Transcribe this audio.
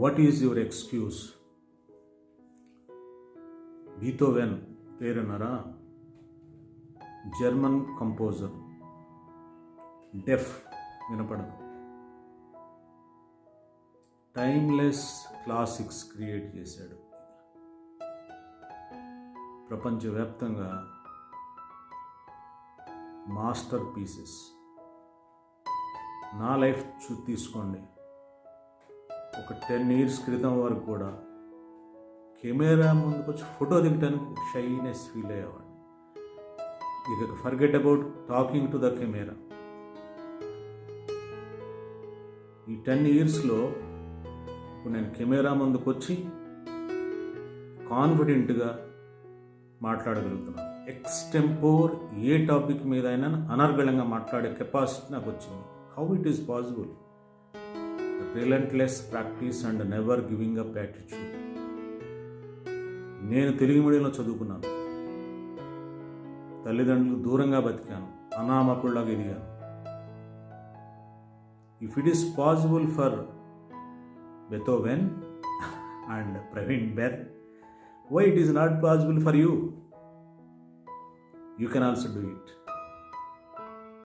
What is your excuse? Beethoven పేరున్నారా? German composer, deaf, వినపడదు. Timeless classics create చేశాడు. ప్రపంచవ్యాప్తంగా మాస్టర్ పీసెస్. నా లైఫ్ తీసుకోండి, ఒక 10 years క్రితం వరకు కూడా కెమెరా ముందుకు వచ్చి ఫోటో దిగటానికి షైనెస్ ఫీల్ అయ్యేవాడు. ఇక forget about talking to the camera. ఈ 10 yearsలో ఇప్పుడు నేను కెమెరా ముందుకు వచ్చి కాన్ఫిడెంట్గా మాట్లాడగలుగుతున్నాను. ఎక్స్టెంపోర్ ఏ టాపిక్ మీద అయినా అనర్గళంగా మాట్లాడే కెపాసిటీ నాకు వచ్చింది. How it is possible? Relentless practice and never giving up attitude. నేను తెలుగు మీడియంలో చదువుకున్నాను, తల్లిదండ్రులు దూరంగా బతికాను, అనామకుల్లాగా ఎదిగాను. If it is possible for Beethoven and Praveen Ben, why it is not possible for you? You can also do it.